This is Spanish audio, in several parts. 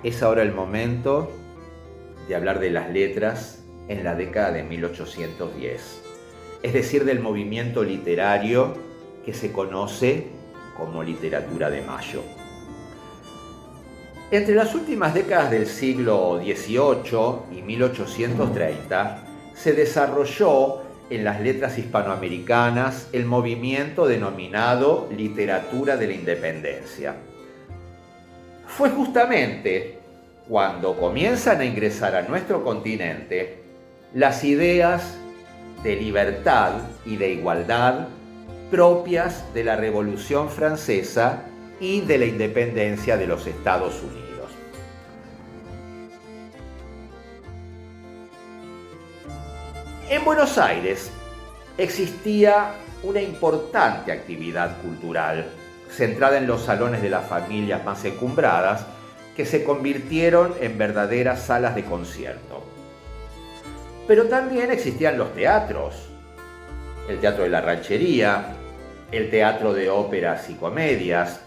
Es ahora el momento de hablar de las letras en la década de 1810, es decir, del movimiento literario que se conoce como literatura de Mayo. Entre las últimas décadas del siglo XVIII y 1830 se desarrolló en las letras hispanoamericanas el movimiento denominado literatura de la independencia. Fue justamente cuando comienzan a ingresar a nuestro continente las ideas de libertad y de igualdad propias de la Revolución Francesa y de la independencia de los Estados Unidos. En Buenos Aires existía una importante actividad cultural centrada en los salones de las familias más encumbradas que se convirtieron en verdaderas salas de concierto. Pero también existían los teatros, el Teatro de la Ranchería, el Teatro de Óperas y Comedias,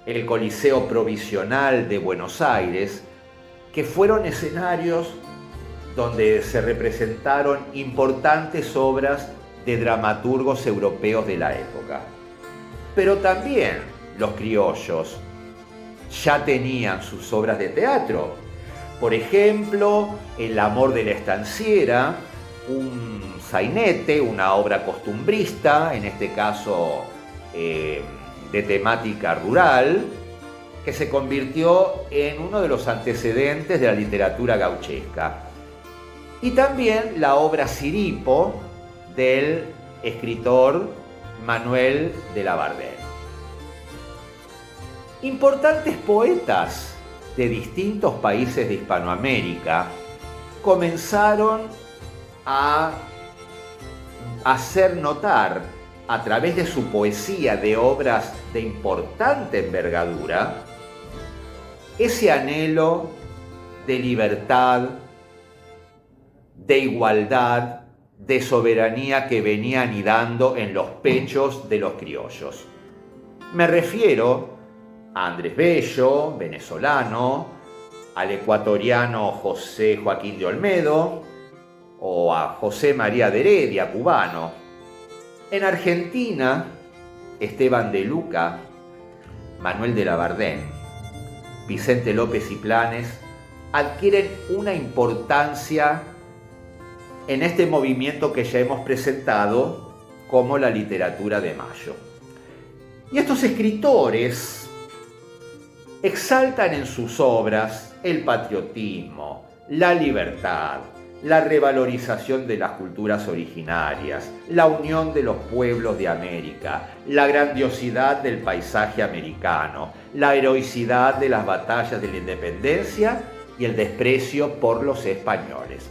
el Coliseo Provisional de Buenos Aires, que fueron escenarios donde se representaron importantes obras de dramaturgos europeos de la época. Pero también los criollos ya tenían sus obras de teatro. Por ejemplo, El amor de la estanciera, un sainete, una obra costumbrista, en este caso de temática rural, que se convirtió en uno de los antecedentes de la literatura gauchesca. Y también la obra Siripo del escritor Manuel de la Bardén. Importantes poetas de distintos países de Hispanoamérica comenzaron a hacer notar a través de su poesía de obras de importante envergadura ese anhelo de libertad, de igualdad, de soberanía que venía anidando en los pechos de los criollos. Me refiero a Andrés Bello, venezolano, al ecuatoriano José Joaquín de Olmedo o a José María de Heredia, cubano. En Argentina, Esteban de Luca, Manuel de la Bardén, Vicente López y Planes adquieren una importancia en este movimiento que ya hemos presentado como la literatura de Mayo. Y estos escritores exaltan en sus obras el patriotismo, la libertad, la revalorización de las culturas originarias, la unión de los pueblos de América, la grandiosidad del paisaje americano, la heroicidad de las batallas de la independencia y el desprecio por los españoles.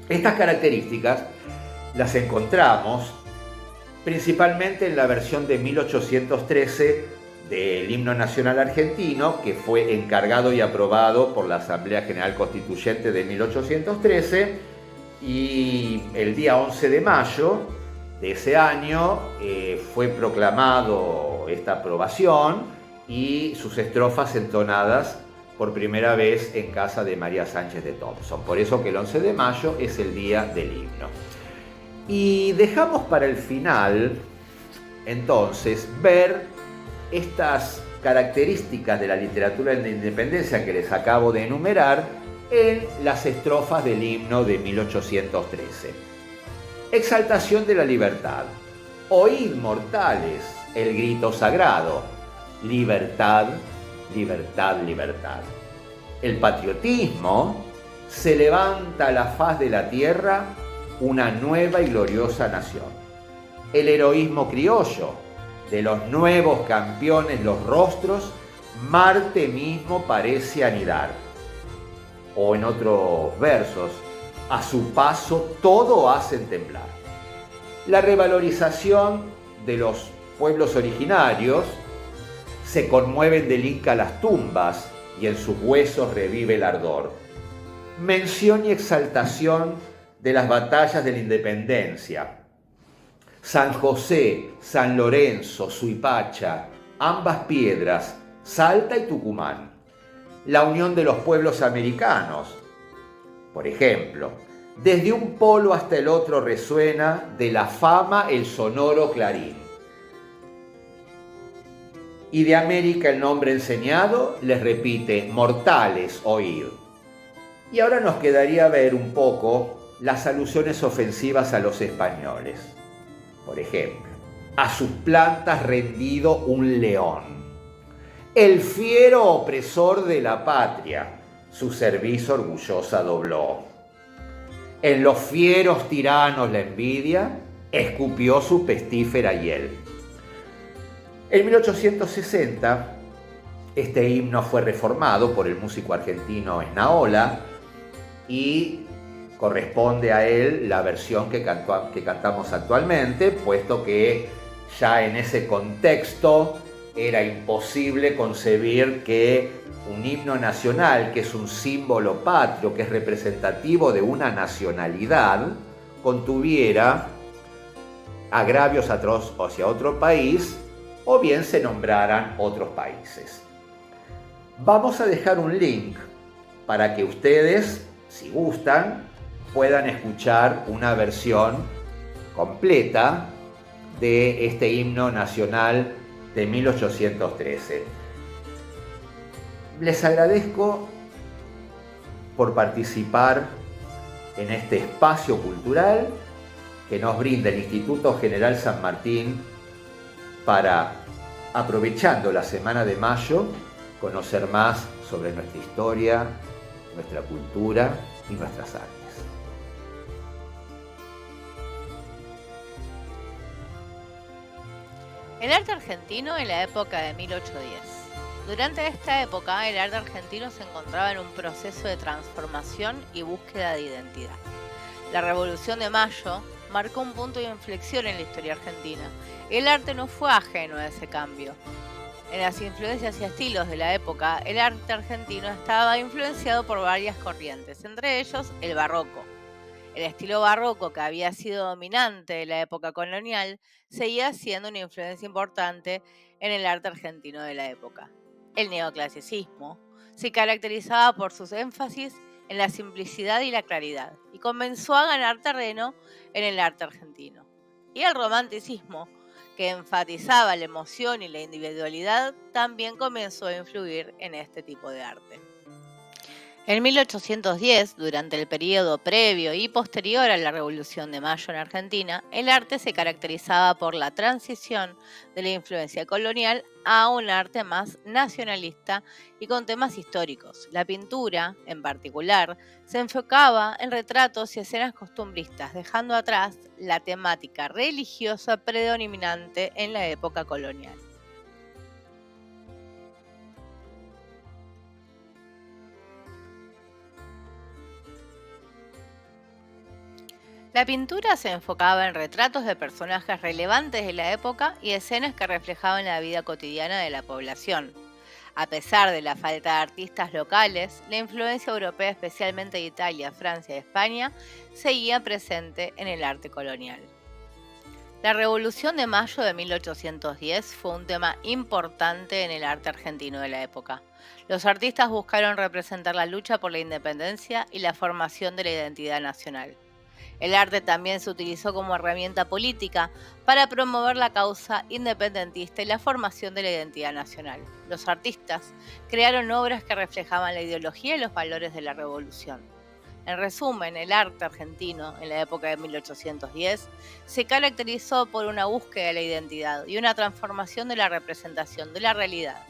Estas características las encontramos principalmente en la versión de 1813 del Himno Nacional Argentino, que fue encargado y aprobado por la Asamblea General Constituyente de 1813, y el día 11 de mayo de ese año fue proclamado esta aprobación y sus estrofas entonadas por primera vez en casa de María Sánchez de Thompson. Por eso que el 11 de mayo es el día del himno. Y dejamos para el final, entonces, ver estas características de la literatura de la independencia que les acabo de enumerar en las estrofas del himno de 1813. Exaltación de la libertad. Oíd, mortales, el grito sagrado. Libertad, libertad, libertad. El patriotismo: se levanta a la faz de la tierra una nueva y gloriosa nación. El heroísmo criollo: de los nuevos campeones los rostros, Marte mismo parece anidar. O en otros versos: a su paso todo hacen temblar. La revalorización de los pueblos originarios: se conmueven del Inca las tumbas y en sus huesos revive el ardor. Mención y exaltación de las batallas de la independencia: San José, San Lorenzo, Suipacha, ambas piedras, Salta y Tucumán. la unión de los pueblos americanos. Por ejemplo, desde un polo hasta el otro resuena de la fama el sonoro clarín. Y de América el nombre enseñado les repite, mortales, oíd. Y ahora nos quedaría ver un poco las alusiones ofensivas a los españoles. Por ejemplo, a sus plantas rendido un león. El fiero opresor de la patria, su servicio orgullosa dobló. En los fieros tiranos la envidia, escupió su pestífera hiel. En 1860, este himno fue reformado por el músico argentino Esnaola y corresponde a él la versión que cantamos actualmente, puesto que ya en ese contexto era imposible concebir que un himno nacional, que es un símbolo patrio, que es representativo de una nacionalidad, contuviera agravios hacia otro país o bien se nombraran otros países. Vamos a dejar un link para que ustedes, si gustan, puedan escuchar una versión completa de este himno nacional de 1813. Les agradezco por participar en este espacio cultural que nos brinda el Instituto General San Martín para, aprovechando la Semana de Mayo, conocer más sobre nuestra historia, nuestra cultura y nuestras artes. El arte argentino en la época de 1810. Durante esta época, el arte argentino se encontraba en un proceso de transformación y búsqueda de identidad. La Revolución de Mayo marcó un punto de inflexión en la historia argentina. El arte no fue ajeno a ese cambio. En las influencias y estilos de la época, el arte argentino estaba influenciado por varias corrientes, entre ellos el barroco. El estilo barroco, que había sido dominante en la época colonial, seguía siendo una influencia importante en el arte argentino de la época. El neoclasicismo se caracterizaba por sus énfasis en la simplicidad y la claridad, y comenzó a ganar terreno en el arte argentino. Y el romanticismo, que enfatizaba la emoción y la individualidad, también comenzó a influir en este tipo de arte. En 1810, durante el periodo previo y posterior a la Revolución de Mayo en Argentina, el arte se caracterizaba por la transición de la influencia colonial a un arte más nacionalista y con temas históricos. La pintura, en particular, se enfocaba en retratos y escenas costumbristas, dejando atrás la temática religiosa predominante en la época colonial. La pintura se enfocaba en retratos de personajes relevantes de la época y escenas que reflejaban la vida cotidiana de la población. A pesar de la falta de artistas locales, la influencia europea, especialmente de Italia, Francia y España, seguía presente en el arte colonial. La Revolución de Mayo de 1810 fue un tema importante en el arte argentino de la época. Los artistas buscaron representar la lucha por la independencia y la formación de la identidad nacional. El arte también se utilizó como herramienta política para promover la causa independentista y la formación de la identidad nacional. Los artistas crearon obras que reflejaban la ideología y los valores de la revolución. En resumen, el arte argentino en la época de 1810 se caracterizó por una búsqueda de la identidad y una transformación de la representación de la realidad.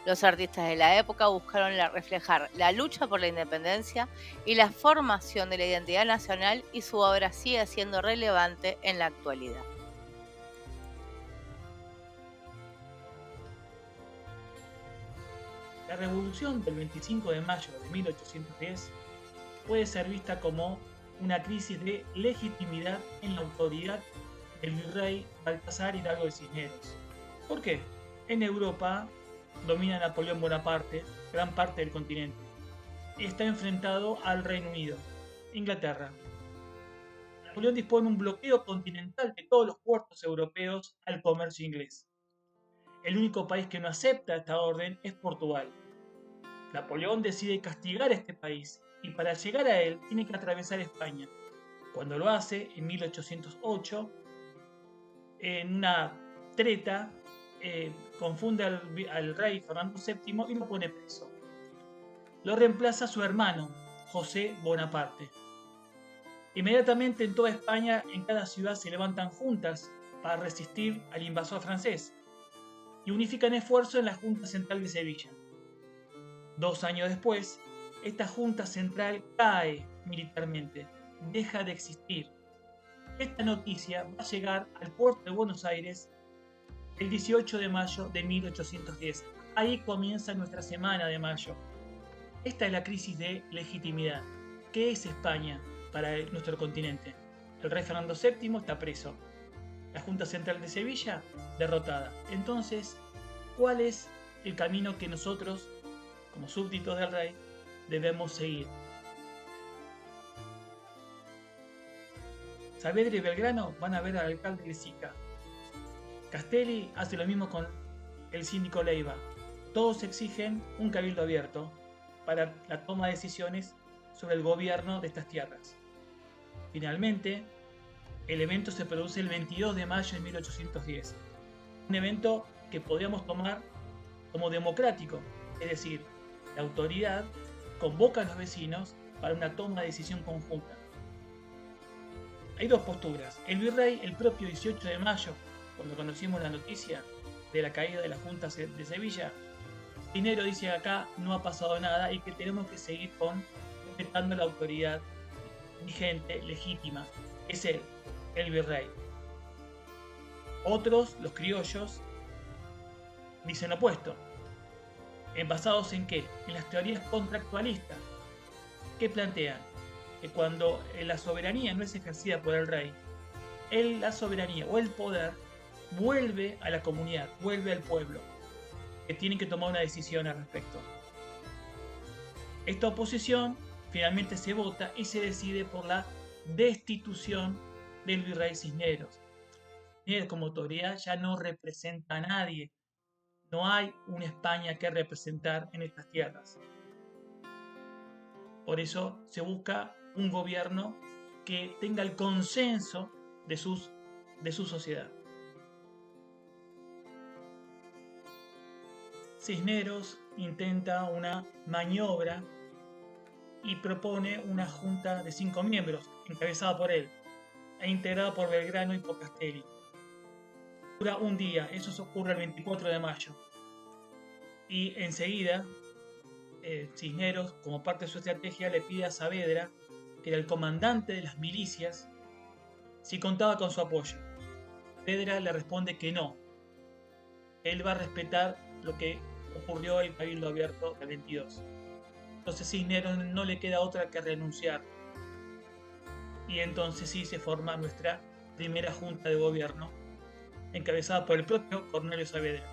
Los artistas de la época buscaron reflejar la lucha por la independencia y la formación de la identidad nacional, y su obra sigue siendo relevante en la actualidad. La revolución del 25 de mayo de 1810 puede ser vista como una crisis de legitimidad en la autoridad del virrey Baltasar Hidalgo de Cisneros. ¿Por qué? En Europa domina Napoleón Bonaparte gran parte del continente y está enfrentado al Reino Unido, Inglaterra. Napoleón dispone un bloqueo continental de todos los puertos europeos al comercio inglés. El único país que no acepta esta orden es Portugal. Napoleón decide castigar a este país y para llegar a él tiene que atravesar España. Cuando lo hace, en 1808, en una treta, confunde al rey Fernando VII y lo pone preso. Lo reemplaza su hermano, José Bonaparte. Inmediatamente en toda España, en cada ciudad se levantan juntas para resistir al invasor francés y unifican esfuerzos en la Junta Central de Sevilla. 2 años después, esta Junta Central cae militarmente, deja de existir. Esta noticia va a llegar al puerto de Buenos Aires el 18 de mayo de 1810. Ahí comienza nuestra semana de mayo. Esta es la crisis de legitimidad. ¿Qué es España para nuestro continente? El rey Fernando VII está preso. La Junta Central de Sevilla, derrotada. Entonces, ¿cuál es el camino que nosotros, como súbditos del rey, debemos seguir? Saavedra y Belgrano van a ver al alcalde de Sica. Castelli hace lo mismo con el síndico Leiva. Todos exigen un cabildo abierto para la toma de decisiones sobre el gobierno de estas tierras. Finalmente, el evento se produce el 22 de mayo de 1810. Un evento que podríamos tomar como democrático, es decir, la autoridad convoca a los vecinos para una toma de decisión conjunta. Hay dos posturas. El virrey, el propio 18 de mayo, cuando conocimos la noticia de la caída de la Junta de Sevilla, Cisneros dice que acá no ha pasado nada y que tenemos que seguir respetando la autoridad vigente, legítima. Es él, el virrey. Otros, los criollos, dicen lo opuesto. ¿Basados en qué? En las teorías contractualistas. ¿Qué plantean? Que cuando la soberanía no es ejercida por el rey, la soberanía o el poder vuelve a la comunidad, vuelve al pueblo, que tienen que tomar una decisión al respecto. Esta oposición finalmente se vota y se decide por la destitución del virrey Cisneros. Cisneros como autoridad ya no representa a nadie. No hay una España que representar en estas tierras. Por eso se busca un gobierno que tenga el consenso de su sociedad. Cisneros intenta una maniobra y propone una junta de 5 miembros, encabezada por él, e integrada por Belgrano y por Castelli. Dura un día, eso ocurre el 24 de mayo. Y enseguida, Cisneros, como parte de su estrategia, le pide a Saavedra, que era el comandante de las milicias, si contaba con su apoyo. Saavedra le responde que no. Él va a respetar lo que ocurrió el Cabildo Abierto del 22. Entonces Cisneros no le queda otra que renunciar. Y entonces sí se forma nuestra primera junta de gobierno, encabezada por el propio Cornelio Saavedra.